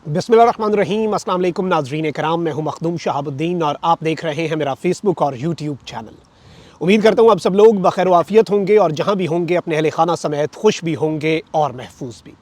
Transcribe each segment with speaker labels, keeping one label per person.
Speaker 1: बिस्मिल्लाहिर्रहमानिर्रहीम। अस्सलाम वालेकुम नाज़रीन कराम, मैं हूं मखदूम शहाबुद्दीन और आप देख रहे हैं मेरा फेसबुक और यूट्यूब चैनल। उम्मीद करता हूं आप सब लोग बखैर वाफियत होंगे और जहां भी होंगे अपने अहले खाना समेत खुश भी होंगे और महफूज भी।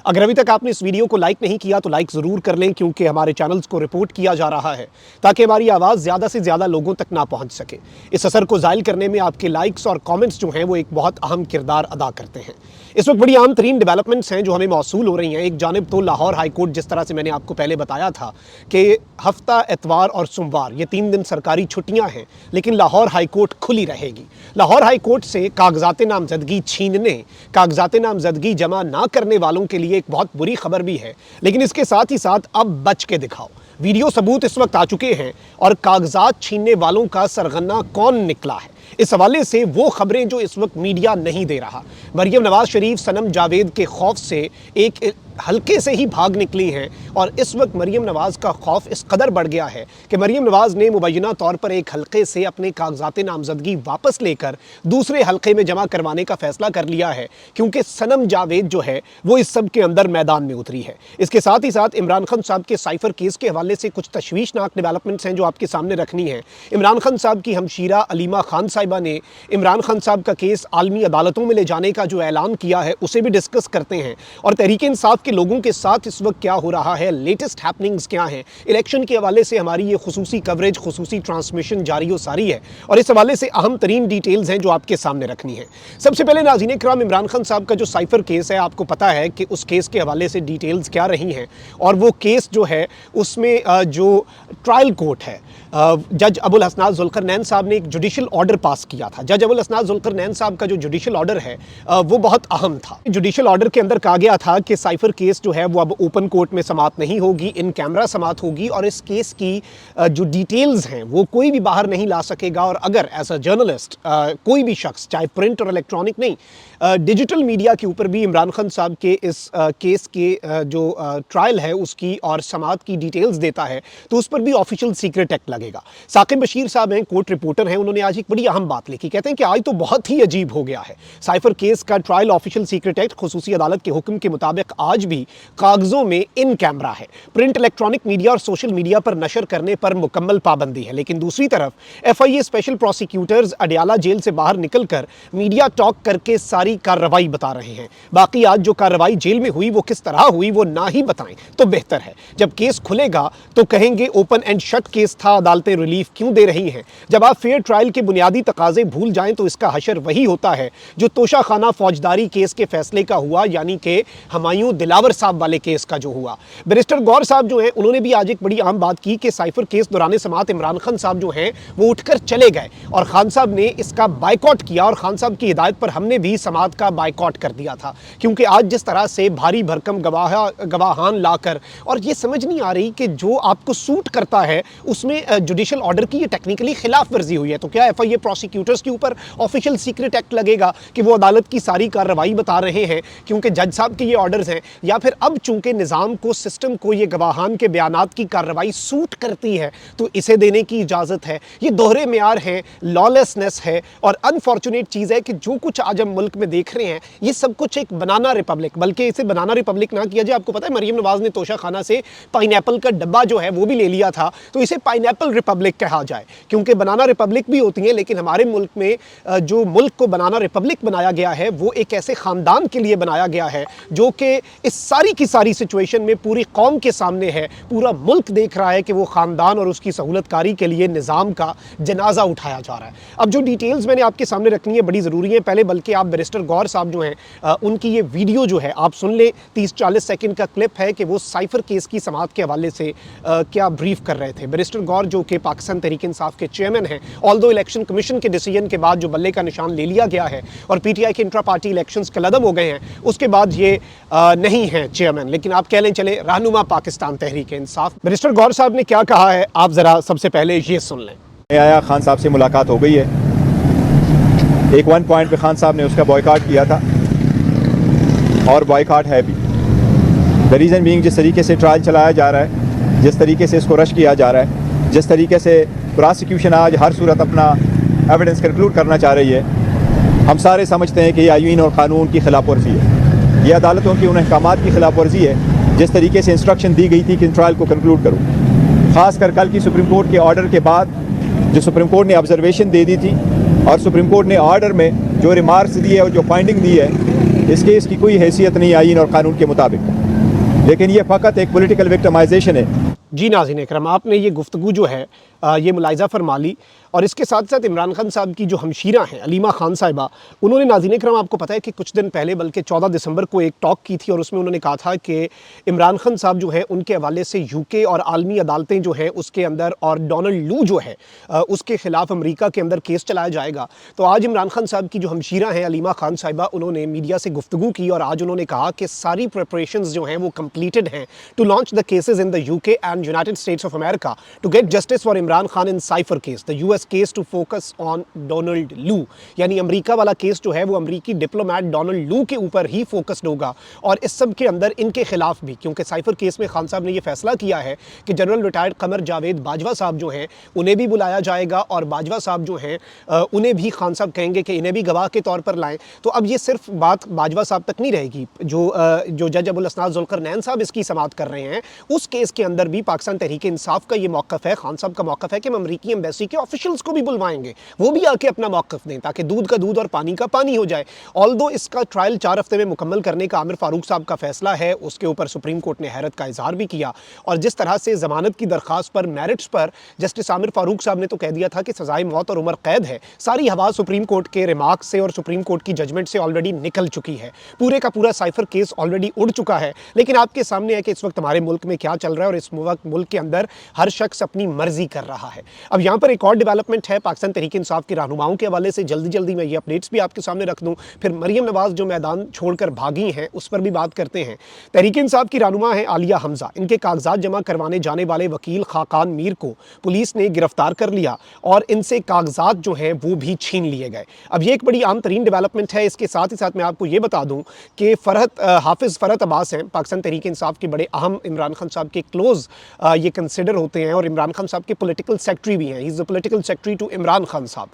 Speaker 1: अगर अभी तक आपने इस वीडियो को लाइक नहीं किया तो लाइक ज़रूर कर लें, क्योंकि हमारे चैनल्स को रिपोर्ट किया जा रहा है ताकि हमारी आवाज़ ज़्यादा से ज़्यादा लोगों तक ना पहुंच सके। इस असर को ज़ायल करने में आपके लाइक्स और कमेंट्स जो हैं वो एक बहुत अहम किरदार अदा करते हैं। इस वक्त बड़ी आम तरीन डेवलपमेंट्स हैं जो हमें मौसूल हो रही हैं। एक जानिब तो लाहौर हाई कोर्ट, जिस तरह से मैंने आपको पहले बताया था कि हफ्ता एतवार और सोमवार ये 3 दिन सरकारी छुट्टियां हैं, लेकिन लाहौर हाई कोर्ट खुली रहेगी। लाहौर हाई कोर्ट से कागजात नामजदगी छीनने, कागजात नामजदगी जमा ना करने वालों के लिए एक बहुत बुरी खबर भी है। लेकिन इसके साथ ही साथ अब बच के दिखाओ, वीडियो सबूत इस वक्त आ चुके हैं और कागजात छीनने वालों का सरगना कौन निकला है, इस हवाले से वो खबरें जो इस वक्त मीडिया नहीं दे रहा। मरियम नवाज शरीफ सनम जावेद के खौफ से एक हल्के से ही भाग निकली हैं और इस वक्त मरियम नवाज का खौफ इस कदर बढ़ गया है कि मरियम नवाज ने मुबैना तौर पर एक हल्के से अपने कागजात नामजदगी वापस लेकर दूसरे हल्के में जमा करवाने का फैसला कर लिया है, क्योंकि सनम जावेद जो है वो इस सब के अंदर मैदान में उतरी है। इसके साथ ही साथ इमरान खान साहब के साइफर केस के हवाले से कुछ तशवीशनाक डेवलपमेंट्स हैं जो आपके सामने रखनी है। इमरान खान साहब की हमशीरा अलीमा खान साहिबा ने इमरान खान साहब का केस आलमी अदालतों में ले जाने का जो ऐलान किया है उसे भी डिस्कस करते हैं, और तहरीक इंसाफ के लोगों के साथ इस वक्त क्या हो रहा है, लेटेस्ट हैपनिंग्स क्या हैं, इलेक्शन के हवाले से हमारी ये खुसूसी कवरेज, खुसूसी ट्रांसमिशन जारी हो सारी है और इस हवाले से अहम तरीन डिटेल्स हैं जो आपके सामने रखनी है। सबसे पहले नाज़रीन इकराम, इमरान खान साहब का जो साइफर केस है, आपको पता है कि उस केस के हवाले से डिटेल्स क्या रही हैं, और वो केस जो है उसमें जो ट्रायल कोर्ट है, जज अबुल हसनात जुल्करनैन साहब ने एक जुडिशल ऑर्डर पास किया था। जज अबुल हसनात जुल्करनैन साहब का जो जुडिशल ऑर्डर है वो बहुत अहम था। जुडिशल ऑर्डर के अंदर कहा गया था कि साइफर केस जो है वो अब ओपन कोर्ट में समाप्त नहीं होगी, इन कैमरा समाप्त होगी और इस केस की जो डिटेल्स हैं वो कोई भी बाहर नहीं ला सकेगा। और अगर एज अ जर्नलिस्ट कोई भी शख्स, चाहे प्रिंट और इलेक्ट्रॉनिक नहीं, डिजिटल मीडिया के ऊपर भी इमरान खान साहब के इस केस के जो ट्रायल है उसकी और समाप्त की डिटेल्स देता है तो उस पर भी ऑफिशियल सीक्रेट एक्ट लगेगा। साकिब बशीर साहब हैं, कोर्ट रिपोर्टर हैं, उन्होंने आज एक बड़ी अहम बात लिखी। कहते हैं कि आज तो बहुत ही अजीब हो गया है, साइफर केस का ट्रायल ऑफिशियल सीक्रेट एक्ट खुसूसी अदालत के हुक्म के मुताबिक आज भी कागजों में इन कैमरा है। प्रिंट, इलेक्ट्रॉनिक मीडिया और सोशल मीडिया पर नशर करने पर मुकम्मल पाबंदी है। लेकिन दूसरी तरफ FIA special prosecutors Adiala jail से बाहर निकलकर मीडिया टॉक करके सारी कार्रवाई बता रहे हैं। बाकी आज जो कार्रवाई जेल में हुई वो किस तरह हुई वो ना ही बताएं तो बेहतर है। जब केस खुलेगा तो कहेंगे ओपन एंड शट केस था, अदालतें रिलीफ क्यों दे रही हैं। जब आप फेयर ट्रायल के बुनियादी तकाजे भूल जाएं तो इसका हशर वही होता है जो तोशाखाना फौजदारी केस के फैसले का हुआ, यानी कि हुमायूं दिलावर साहब वाले केस का जो हुआ। बैरिस्टर गौर साहब जो हैं उन्होंने भी आज एक बड़ी अहम बात की कि साइफर केस दौरान समात इमरान खान साहब जो हैं वो उठकर चले गए और खान साहब ने इसका बाइकआउट किया, और खान साहब की हिदायत पर हमने भी समात का बाइकआउट कर दिया था। क्योंकि आज जिस तरह से भारी भरकम गवाहान लाकर, और ये समझ नहीं आ रही कि जो आपको सूट करता है उसमें जुडिशल ऑर्डर की ये टेक्निकली खिलाफ वर्जी हुई है, तो क्या FIA प्रोसिक्यूटर्स के ऊपर ऑफिशियल सीक्रेट एक्ट लगेगा कि वो अदालत की सारी कार्रवाई बता रहे हैं क्योंकि जज साहब के ये ऑर्डर्स हैं, या फिर अब चूंकि निज़ाम को, सिस्टम को ये गवाहान के बयानात की कार्रवाई सूट करती है तो इसे देने की इजाज़त है। ये दोहरे मेयार है, लॉलेसनेस है, और अनफॉर्चुनेट चीज़ है कि जो कुछ आज हम मुल्क में देख रहे हैं ये सब कुछ एक बनाना रिपब्लिक, बल्कि इसे बनाना रिपब्लिक ना किया जाए। आपको पता है मरियम नवाज ने तोशाखाना से पाइनएप्पल का डब्बा जो है वो भी ले लिया था, तो इसे पाइनएप्पल रिपब्लिक कहा जाए, क्योंकि बनाना रिपब्लिक भी होती है लेकिन हमारे मुल्क में जो मुल्क को बनाना रिपब्लिक बनाया गया है वो एक ऐसे ख़ानदान के लिए बनाया गया है जो कि इस सारी की सारी सिचुएशन में पूरी कौम के सामने है। पूरा मुल्क देख रहा है कि वो ख़ानदान और उसकी सहूलतकारी के लिए निज़ाम का जनाजा उठाया जा रहा है। अब जो डिटेल्स मैंने आपके सामने रखनी है बड़ी ज़रूरी है। पहले बल्कि आप बैरिस्टर गौर साहब जो हैं उनकी ये वीडियो जो है आप सुन लें, 30-40 सेकंड का क्लिप है कि वो साइफर केस की समाअत के हवाले से क्या ब्रीफ कर रहे थे। बैरिस्टर गौर जो कि पाकिस्तान तहरीक इंसाफ के चेयरमैन हैं, ऑल्दो इलेक्शन कमीशन के डिसीजन के बाद जो बल्ले का निशान ले लिया गया है और PTI के इंट्रा पार्टी इलेक्शंस कलअदम हो गए हैं, उसके बाद ये नहीं है चेयरमैन, लेकिन आप कह लें चले रहनुमा पाकिस्तान तहरीक इंसाफ। बैरिस्टर गौर साहब ने क्या कहा है आप ज़रा सबसे पहले ये सुन लें।
Speaker 2: आया, खान साहब से मुलाकात हो गई है। एक 1 पॉइंट पे खान साहब ने उसका बॉयकॉट किया था और बॉयकॉट है भी। द रीज़न बीइंग जिस तरीके से ट्रायल चलाया जा रहा है, जिस तरीके से इसको रश किया जा रहा है, जिस तरीके से प्रोसिक्यूशन आज हर सूरत अपना एविडेंस कंक्लूड करना चाह रही है, हम सारे समझते हैं कि ये आईन और क़ानून की खिलाफ वर्जी है, ये अदालतों की उन अहकामात की खिलाफ वर्जी है जिस तरीके से इंस्ट्रक्शन दी गई थी कि ट्रायल को कंक्लूड करूँ। ख़ासकर कल की सुप्रीम कोर्ट के ऑर्डर के बाद जो सुप्रीम कोर्ट ने ऑब्जर्वेशन दे दी थी और सुप्रीम कोर्ट ने ऑर्डर में जो रिमार्क्स दिए और जो फाइंडिंग दी है, इस केस की कोई हैसियत नहीं आईन और कानून के मुताबिक, लेकिन ये फ़कत एक पॉलिटिकल विक्टिमाइजेशन है।
Speaker 1: जी नाज़रीन इकराम, आपने ये गुफ्तगू जो है ये मुलाहिज़ा फरमा ली और इसके साथ साथ इमरान खान साहब की जो हमशीरा हैं अलीमा खान साहिबा, उन्होंने नाज़रीन इकराम आपको पता है कि कुछ दिन पहले बल्कि 14 दिसंबर को एक टॉक की थी और उसमें उन्होंने कहा था कि इमरान खान साहब जो है उनके हवाले से यूके और आलमी अदालतें जो हैं उसके अंदर और डोनाल्ड लू जो है उसके ख़िलाफ़ अमरीका के अंदर केस चलाया जाएगा। तो आज इमरान खान साहब की जो हमशीरा हैं अलीमा खान साहिबा, उन्होंने मीडिया से गुफ्तगू की और आज उन्होंने कहा कि सारी प्रिपरेशंस जो हैं वो कंप्लीटेड हैं to launch the cases in the UK and United States of America to get justice for Imran Khan in cipher case, the US case to focus on Donald Lu. यानी अमेरिका वाला केस जो है वो अमेरिकी डिप्लोमेट डोनाल्ड लू के ऊपर ही focused होगा और इस सब के अंदर इनके खिलाफ भी, क्योंकि साइफर केस में खान साहब ने ये फैसला किया है कि जनरल रिटायर्ड कमर जावेद बाजवा साहब जो हैं उन्हें भी बुलाया जाएगा और बाजवा साहब जो हैं उन्हें भी खान साहब कहेंगे कि इन्हें भी गवाह के तौर पर लाएं। तो अब ये सिर्फ बात बाजवा साहब तक नहीं रहेगी, जो जज अबुल असनाद जुल्करनैन साहब इसकी समाअत कर रहे हैं, उस केस के अंदर भी पाकिस्तान तहरीक इंसाफ का ये मौक़िफ़ है, खान साहब का मौक़िफ़ है कि हम अमरीकी एम्बेसी के ऑफिशियल्स को भी बुलवाएंगे, वो भी आके अपना मौक़िफ़ दें ताकि दूध का दूध और पानी का पानी हो जाए। ऑल्दो इसका ट्रायल 4 हफ्ते में मुकम्मल करने का आमिर फारूक साहब का फैसला है, उसके ऊपर सुप्रीम कोर्ट ने हैरत का इजहार भी किया और जिस तरह से ज़मानत की दरख्वास्त पर मेरिट्स पर जस्टिस आमिर फारूक साहब ने तो कह दिया था कि सजाए मौत और उम्र कैद है, सारी हवा सुप्रीम कोर्ट के रिमार्क से और सुप्रीम कोर्ट की जजमेंट से ऑलरेडी निकल चुकी है, पूरे का पूरा साइफर केस ऑलरेडी उड़ चुका है। लेकिन आपके सामने है कि इस वक्त हमारे मुल्क में क्या चल रहा है और इस वक्त मुल्क के अंदर हर शख्स अपनी मर्जी कर रहा है। अब यहाँ पर एक और डेवलपमेंट है पाकिस्तान तहरीक इंसाफ के रहनुमाओं के हवाले से, जल्दी जल्दी मैं ये अपडेट्स भी आपके सामने रख दूँ, फिर मरियम नवाज़ जो मैदान छोड़कर भागी हैं उस पर भी बात करते हैं। तहरीक इंसाफ की रहनुमा है आलिया हमजा, इनके कागजात जमा करवाने जाने वाले वकील खाकान मीर को पुलिस ने गिरफ्तार कर लिया और इनसे कागजात जो हैं वो भी छीन लिए गए। अब ये एक बड़ी आम तरीन डेवलपमेंट है। इसके साथ ही साथ मैं आपको ये बता दूं कि हाफिज़ फ़रहत अब्बास हैं पाकिस्तान तहरीक इंसाफ के बड़े अहम, इमरान खान साहब के क्लोज ये कंसिडर होते हैं और इमरान खान साहब के पॉलिटिकल सेक्रेटरी भी हैं, he is the political secretary to Imran Khan साहब।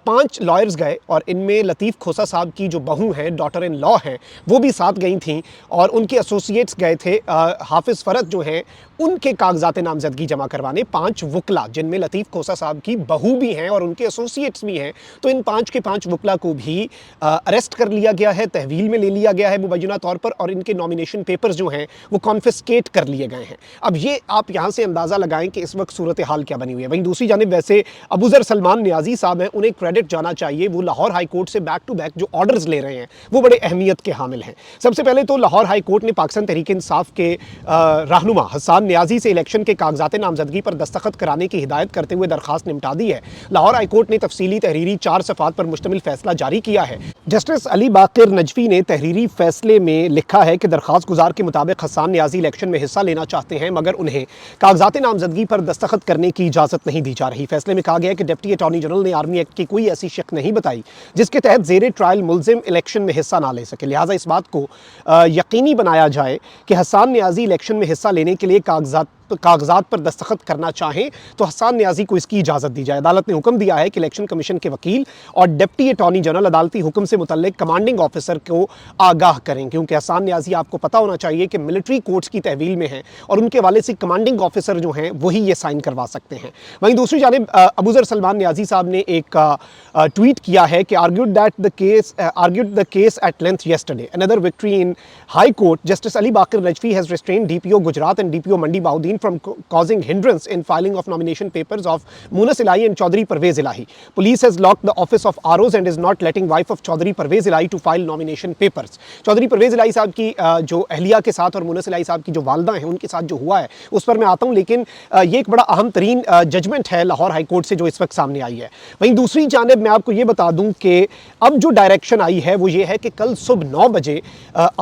Speaker 1: 5 लॉयर्स गए और इनमें लतीफ़ खोसा साहब की जो बहू हैं, डॉटर इन लॉ हैं, वो भी साथ गई थीं और उनके एसोसिएट्स गए थे हाफिज़ फ़रहत जो हैं उनके कागजात नामजदगी जमा करवाने। 5 वकला जिनमें लतीफ़ खोसा साहब की बहू भी हैं और उनके एसोसिएट्स भी हैं, तो इन 5 के 5 वकला को भी अरेस्ट कर लिया गया है, तहवील में ले लिया गया है मुबैना तौर पर और इनके नॉमिनेशन पेपर्स जो हैं वो कॉन्फिस्केट कर लिए गए हैं। अब ये आप यहाँ से अंदाज़ा लगाएं कि इस वक्त सूरत हाल क्या बनी हुई है। वहीं दूसरी जानिब वैसे अबूज़र सलमान नियाज़ी साहब हैं, उन्हें क्रेडिट जाना चाहिए, वो लाहौर हाई कोर्ट से बैक टू बैक जो ऑर्डर्स ले रहे हैं वो बड़े अहमियत के हामिल हैं। सबसे पहले तो लाहौर हाई कोर्ट ने पाकिस्तान तहरीक इंसाफ के रहनुमा हसन नियाज़ी से इलेक्शन के कागजात नामजदगी पर दस्तखत कराने की हिदायत करते हुए दरखास्त निपटा दी है। लाहौर हाई कोर्ट ने तफसीली तहरीरी 4 सफ़ात पर मुश्तमिल फैसला जारी किया है। जस्टिस अली बाकिर नजफी ने तहरीरी फैसले में लिखा है कि दरखास्त गुजार के मुताबिक हसन नियाज़ी इलेक्शन में हिस्सा लेना चाहते हैं मगर उन्हें कागजात नामजदगी पर दस्तखत करने की इजाज़त नहीं दी जा रही। फैसले में कहा गया कि डिप्टी अटॉर्नी जनरल ने आर्मी एक्ट की कोई ऐसी शक नहीं बताई जिसके तहत ज़ेरे ट्रायल मुलजिम इलेक्शन में हिस्सा ना ले सके, लिहाजा इस बात को यकीनी बनाया जाए कि हसन नियाज़ी इलेक्शन में हिस्सा लेने के लिए कागजात पर दस्तखत करना चाहें तो हसन नियाज़ी को इसकी इजाज़त दी जाए। अदालत ने हुक्म दिया है कि इलेक्शन कमीशन के वकील और डिप्टी अटॉर्नी जनरल अदालती हुक्म से मुतल्लिक कमांडिंग ऑफिसर को आगाह करें, क्योंकि हसन नियाज़ी आपको पता होना चाहिए कि मिलिट्री कोर्ट्स की तहवील में है और उनके वाले से कमांडिंग ऑफिसर जो हैं वही ये साइन करवा सकते हैं। वहीं दूसरी जानिब अबूज़र सलमान नियाज़ी साहब ने एक ट्वीट किया है कि argued the case at length yesterday, another victory in high court, justice Ali Baqir Najafi has restrained DPO Gujarat and DPO Mandi Bahauddin from causing hindrance in filing of nomination papers of Munas Ilahi and Chaudhry Parvez Ilahi. Police has locked the office of ROs and is not letting wife of Chaudhry Parvez Ilahi to file nomination papers. Chaudhry Pervaiz Elahi साहब की जो अहलिया के साथ और मुनस इलाही साहब की जो वालदा हैं उनके साथ जो हुआ है उस पर मैं आता हूँ, लेकिन ये एक बड़ा अहम तरीन जजमेंट है लाहौर हाई कोर्ट से जो इस वक्त सामने आई है। वहीं दूसरी जानिब मैं आपको ये बता दूँ कि अब जो डायरेक्शन आई है वो ये है कि कल सुबह 9 बजे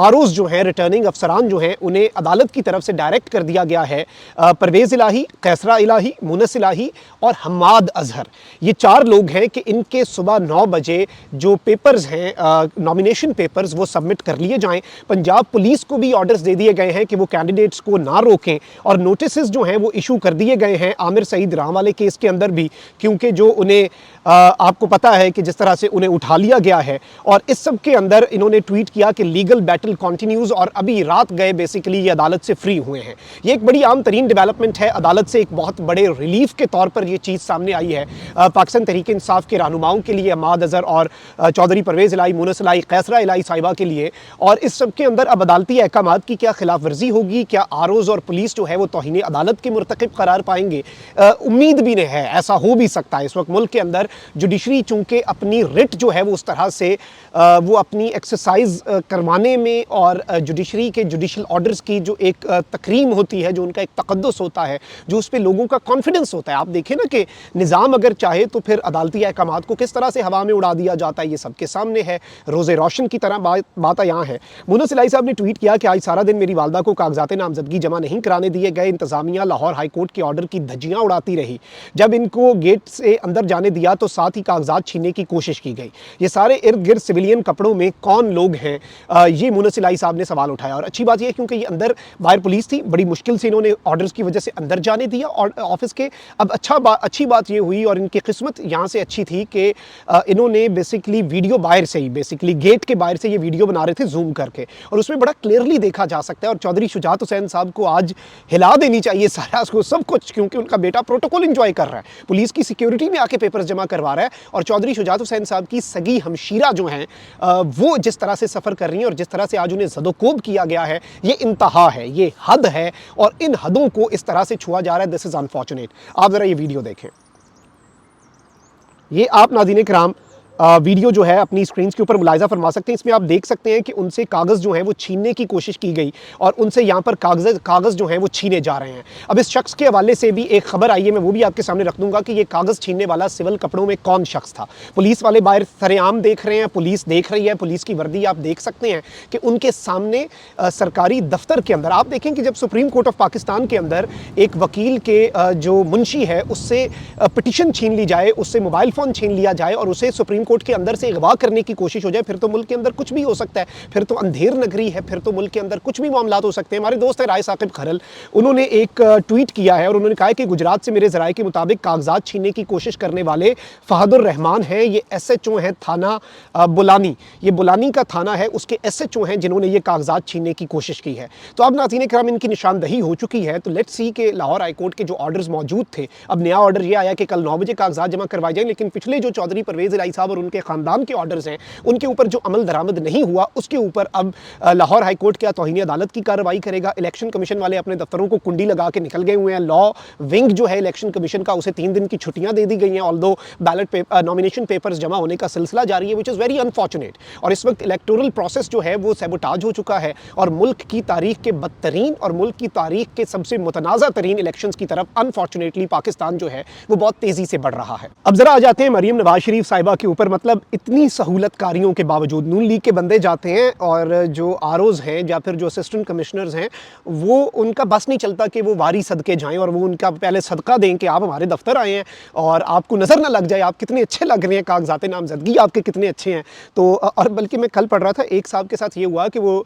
Speaker 1: ROs जो हैं, रिटर्निंग अफसरान जो हैं, उन्हें अदालत की तरफ से डायरेक्ट कर दिया गया है परवेज़ इलाही, कैसरा इलाही, मुनस इलाही और हम्माद अजहर, ये 4 लोग हैं कि इनके सुबह 9 बजे जो पेपर्स हैं, नॉमिनेशन पेपर्स, वो सबमिट कर लिए जाएं। पंजाब पुलिस को भी ऑर्डर्स दे दिए गए हैं कि वो कैंडिडेट्स को ना रोकें और नोटिसेस जो हैं वो इशू कर दिए गए हैं आमिर सईद राम वाले केस के अंदर भी, क्योंकि जो उन्हें आपको पता है कि जिस तरह से उन्हें उठा लिया गया है। और इस सब के अंदर इन्होंने ट्वीट किया कि लीगल बैटल कंटिन्यूज, और अभी रात गए बेसिकली ये अदालत से फ्री हुए हैं। ये एक बड़ी आम तरीन डेवलपमेंट है, अदालत से एक बहुत बड़े रिलीफ के तौर पर ये चीज़ सामने आई है पाकिस्तान तहरीक इंसाफ के रहनुमाओं के लिए, हम्माद अजहर और चौधरी परवेज़ इलाही, मुनस इलाही, कैसरा इलाही साहिबा के लिए। और इस सब के अंदर अब अदालती अहकामात की क्या खिलाफ वर्जी होगी, क्या आरोज़ और पुलिस जो है वो तौहीन अदालत के मुर्तकिब करार पाएंगे? उम्मीद भी नहीं है, ऐसा हो भी सकता है। इस वक्त मुल्क के अंदर जुडिशरी चूंकि अपनी रिट जो है वो उस तरह से वो अपनी एक्सरसाइज करवाने में और जुडिशरी के जुडिशल ऑर्डर्स की जो एक तकरीम होती है, जो उनका एक तकद्दुस होता है, जो उस पर लोगों का कॉन्फिडेंस होता है। आप देखें ना कि निज़ाम अगर चाहे तो फिर अदालती अहकामात को किस तरह से हवा में उड़ा दिया जाता है, ये सबके सामने है। रोज़े रोशन की तरह बात यहाँ है। मुनस इलाही साहब ने ट्वीट किया कि आज सारा दिन मेरी वालदा को कागजात नामजदगी जमा नहीं कराने दिए गए। इंतज़ामिया लाहौर हाई कोर्ट के ऑर्डर की धज्जियाँ उड़ाती रही। जब इनको गेट से अंदर जाने दिया तो साथ ही कागजात छीनने की कोशिश की गई। ये सारे इर्द गिर्द सिविलियन कपड़ों में कौन लोग हैं? ये मुनस इलाही साहब ने सवाल उठाया। और अच्छी बात यह है क्योंकि ये अंदर बाहर पुलिस थी, बड़ी मुश्किल से इन्होंने ऑर्डर्स की वजह से अंदर जाने दिया और ऑफिस के। अब अच्छी बात ये हुई और इनकी किस्मत यहाँ से अच्छी थी कि इन्होंने बेसिकली वीडियो बाहर से ही, बेसिकली गेट के बाहर से ये वीडियो बना रहे थे जूम करके, और उसमें बड़ा क्लियरली देखा जा सकता है। और चौधरी शुजात हुसैन साहब को आज हिला देनी चाहिए सारा सब कुछ, क्योंकि उनका बेटा प्रोटोकॉल एंजॉय कर रहा है, पुलिस की सिक्योरिटी में आके पेपर्स जमा करवा रहा है, और चौधरी शुजात हुसैन साहब की सगी हमशीरा जो हैं वो जिस तरह से सफ़र कर रही हैं और जिस तरह से आज उन्हें ज़दोकोब किया गया है, ये इंतहा है, ये हद है, और इन हदों को इस तरह से छुआ जा रहा है। This is unfortunate. आप ज़रा ये वीडियो देखें। ये आप नाज़रीन किराम वीडियो जो है अपनी स्क्रीन के ऊपर मुलाहिज़ा फरमा सकते हैं। इसमें आप देख सकते हैं कि उनसे कागज़ जो है वो छीनने की कोशिश की गई और उनसे यहाँ पर कागज़ जो हैं वो छीने जा रहे हैं। अब इस शख्स के हवाले से भी एक खबर आई है, मैं वो भी आपके सामने रख दूंगा कि ये कागज़ छीनने वाला सिविल कपड़ों में कौन शख्स था। पुलिस वाले बाहर सरेआम देख रहे हैं, पुलिस देख रही है, पुलिस की वर्दी आप देख सकते हैं कि उनके सामने सरकारी दफ्तर के अंदर आप देखें कि जब सुप्रीम कोर्ट ऑफ पाकिस्तान के अंदर एक वकील के जो मुंशी है उससे पिटिशन छीन ली जाए, उससे मोबाइल फ़ोन छीन लिया जाए और उसे सुप्रीम कोर्ट के अंदर से अगवा करने की कोशिश हो जाए, फिर तो मुल्क के अंदर कुछ भी हो सकता है, फिर तो अंधेर नगरी है, फिर तो मुल्क के अंदर कुछ भी मामलात हो सकते हैं। हमारे दोस्त है राय साकिब खरल, उन्होंने एक ट्वीट किया है और उन्होंने कहा कि गुजरात से मेरे ज़राए के मुताबिक कागजात छीनने की कोशिश करने वाले फहदुर रहमान हैं, ये SHO हैं थाना बुलानी, ये बुलानी का थाना है, उसके SHO हैं जिन्होंने ये कागजात छीनने की कोशिश की है। तो अब नाज़रीन किराम इनकी निशानदही हो चुकी है। तो लेट्स सी के लाहौर हाई कोर्ट के जो ऑर्डर्स मौजूद थे, अब नया ऑर्डर ये आया कि कल 9 बजे कागजात जमा करवाए जाएं, लेकिन पिछले जो चौधरी परवेज़ इलाही साहब और उनके खानदान के ऑर्डर्स हैं उनके ऊपर जो अमल दरामद नहीं हुआ उसके ऊपर अब लाहौर हाई कोर्ट क्या तौहीन अदालत की कार्रवाई करेगा। इलेक्शन कमीशन वाले अपने दफ्तरों को कुंडी लगा के निकल गए हुए हैं। लॉ विंग जो है इलेक्शन कमीशन का, उसे 3 दिन की छुट्टियां दे दी गई हैं, ऑल्दो बैलेट नॉमिनेशन पेपर्स जमा होने का सिलसिला जारी है, विच इज़ वेरी अनफॉर्चुनेट। और इस वक्त इलेक्टोरल प्रोसेस जो है वो सैबोटाज हो चुका है और मुल्क की तारीख के बदतरीन और मुल्क की तारीख के सबसे मुतनाज़ा तरीन इलेक्शंस की तरफ अनफॉर्चुनेटली पाकिस्तान जो है वो बहुत तेज़ी से बढ़ रहा है। अब ज़रा आ जाते हैं मरीम नवाज शरीफ साहिबा के ऊपर। मतलब इतनी सहूलतकारियों के बावजूद नून लीग के बंदे जाते हैं और जो आरओज़ हैं या फिर जो असिस्टेंट कमिश्नर्स हैं वो उनका बस नहीं चलता कि वो वारी सदके जाएं और वो उनका पहले सदका दें कि आप हमारे दफ्तर आए हैं और आपको नज़र ना लग जाए आप कितने अच्छे लग रहे हैं, कागजात नामजदगी आपके कितने अच्छे हैं। तो और बल्कि मैं कल पढ़ रहा था एक साहब के साथ ये हुआ कि वो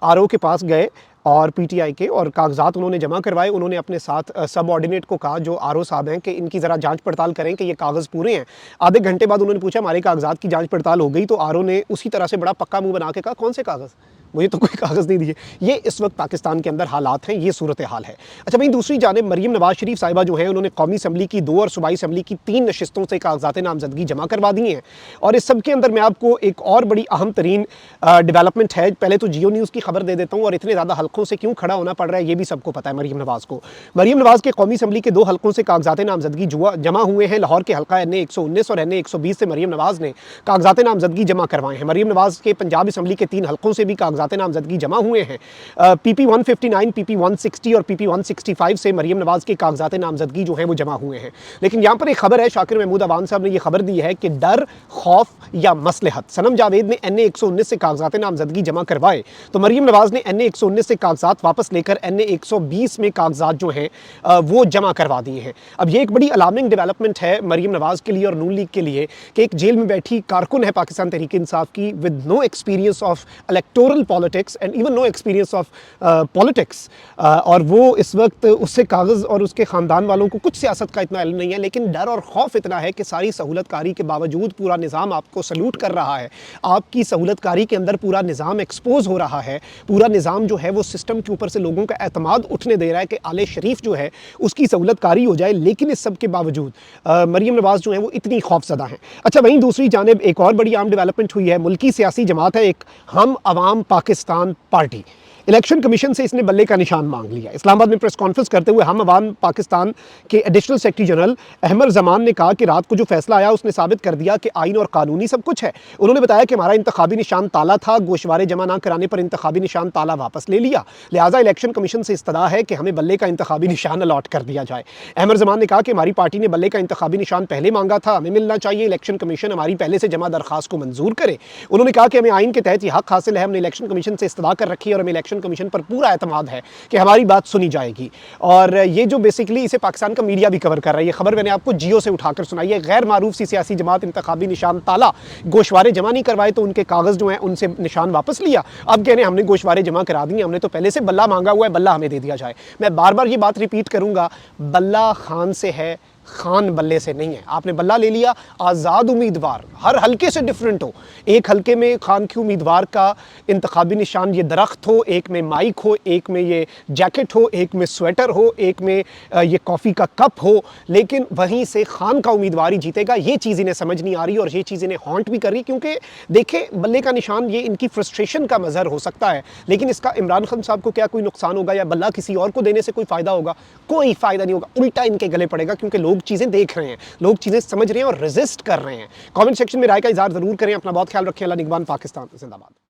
Speaker 1: आरओ के पास गए और PTI के और कागजात उन्होंने जमा करवाए। उन्होंने अपने साथ सब ऑर्डिनेट को कहा जो आरओ साहब हैं कि इनकी ज़रा जांच पड़ताल करें कि ये कागज़ पूरे हैं। आधे घंटे बाद उन्होंने पूछा हमारे कागजात की जांच पड़ताल हो गई, तो आरओ ने उसी तरह से बड़ा पक्का मुंह बना के कहा कौन से कागज़, मुझे तो कोई कागज़ नहीं दिए। ये इस वक्त पाकिस्तान के अंदर हालात हैं, ये सूरत हाल है। अच्छा भाई, दूसरी जानिब मरीम नवाज शरीफ साहिबा जो है उन्होंने कौमी असम्बली की 2 और सूबाई असम्बली की 3 नशिस्तों से कागजात नामजदगी जमा करवा दी हैं। और इस सब के अंदर मैं आपको एक और बड़ी अहम तरीन डेवलपमेंट है, पहले तो जियो न्यूज़ की खबर दे देता हूँ और इतने ज़्यादा हल्कों से क्यों खड़ा होना पड़ रहा है ये भी सबको पता है मरीम नवाज़ को। मरीम नवाज़ के कौमी असम्बली के 2 हल्कों से कागजात नामजदगी जमा हुए हैं। लाहौर के हल्का NA 119 और NA 120 से मरीम नवाज़ ने कागजात नामजदगी जमा करवाए हैं। मरीम नवाज़ के पंजाब असम्बली के 3 हल्कों से भी कागजात कागजात नामजदगी जमा हुए हैं। PP 159, PP 160 और PP 165 से मरीम नवाज़ के कागजात नामजदगी जो हैं वो जमा हुए हैं। लेकिन यहाँ पर एक खबर है, शाकिर महमूद अवान साहब ने ये खबर दी है कि डर, खौफ या मसलहत। सनम जावेद ने NA 119 से कागजात नामजदगी जमा करवाए तो मरीम नवाज़ ने NA 119 से कागजात वापस लेकर NA 120 में कागजात जो हैं वो जमा करवा दिए हैं। अब ये एक बड़ी अलार्मिंग डेवलपमेंट है मरीम नवाज़ के लिए और नून लीग के लिए कि एक जेल में बैठी कारकुन है पाकिस्तान तहरीक इंसाफ की, with no experience of electoral politics and even no experience of politics, और वो इस वक्त उससे कागज़ और उसके ख़ानदान वालों को कुछ सियासत का इतना इल्म नहीं है, लेकिन डर और खौफ इतना है कि सारी सहूलतकारी के बावजूद पूरा निज़ाम आपको सल्यूट कर रहा है, आपकी सहूलतकारी के अंदर पूरा निज़ाम एक्सपोज हो रहा है, पूरा निज़ाम जो है वो सिस्टम के ऊपर से लोगों का एतमाद उठने दे रहा है कि आले शरीफ जो है उसकी सहूलतकारी हो जाए। लेकिन इस सब के बावजूद मरीम नवाज़ जो है वो इतनी खौफज़दा हैं। अच्छा, वहीं दूसरी जानिब एक और बड़ी आम डेवलपमेंट हुई है। मुल्की सियासी जमात है एक, हम Awam Pakistan party, election commission से इसने बल्ले का निशान मांग लिया। इस्लामाबाद में प्रेस कॉन्फ्रेंस करते हुए हम अवाम पाकिस्तान के additional secretary general Ahmad Zaman ने कहा कि रात को जो फैसला आया उसने साबित कर दिया कि आइन और कानूनी सब कुछ है। उन्होंने बताया कि हमारा इंतखाबी निशान ताला था, गोशवारे जमा ना कराने पर इंतखाबी निशान ताला वापस ले लिया, लिहाजा इलेक्शन कमीशन से इस्तदा है कि हमें बल्ले का इंतखाबी निशान अलॉट कर दिया जाए। अहमद जमान ने कहा कि हमारी पार्टी ने बल्ले का इंतखाबी निशान पहले मांगा था, हमें मिलना चाहिए, इलेक्शन कमीशन हमारी पहले से जमा दरखास्त को मंजूर करे। उन्होंने कहा कि हमें आइन के तहत यह हक हासिल है, हमने इलेक्शन कमीशन से इस्तदा कर रखी है और हमें इलेक्शन कमीशन पर पूरा एतमाद है कि हमारी बात सुनी जाएगी। और ये जो बेसिकली इसे पाकिस्तान का मीडिया भी कवर कर रहा है, ये खबर मैंने आपको जियो से उठाकर सुनाई है। गैर मारूफ सी सियासी जमात इंतखाबी निशान ताला, गोशवारे जमा नहीं करवाए तो उनके कागज़ जो हैं उनसे निशान वापस लिया, अब कह रहे हैं हमने गोशवारे जमा करा दिए, हमने तो पहले से बल्ला मांगा हुआ है, बल्ला हमें दे दिया जाए। मैं बार बार ये बात रिपीट करूंगा, बल्ला खान से है, खान बल्ले से नहीं है। आपने बल्ला ले लिया, आज़ाद उम्मीदवार हर हल्के से डिफरेंट हो, एक हल्के में खान के उम्मीदवार का इंतखाबी निशान ये दरख्त हो, एक में माइक हो, एक में ये जैकेट हो, एक में स्वेटर हो, एक में ये कॉफ़ी का कप हो, लेकिन वहीं से खान का उम्मीदवार ही जीतेगा। ये चीज़ इन्हें समझ नहीं आ रही और ये चीज़ इन्हें हॉन्ट भी कर रही, क्योंकि देखें बल्ले का निशान ये इनकी फ्रस्ट्रेशन का मज़हर हो सकता है, लेकिन इसका इमरान खान साहब को क्या कोई नुकसान होगा या बल्ला किसी और को देने से कोई फ़ायदा होगा? कोई फ़ायदा नहीं होगा, उल्टा इनके गले पड़ेगा, क्योंकि लोग चीज़ें देख रहे हैं, लोग चीज़ें समझ रहे हैं और रेजिस्ट कर रहे हैं। कमेंट सेक्शन में राय का इज़हार ज़रूर करें। अपना बहुत ख्याल रखें। अल्लाह निगहबान। पाकिस्तान जिंदाबाद।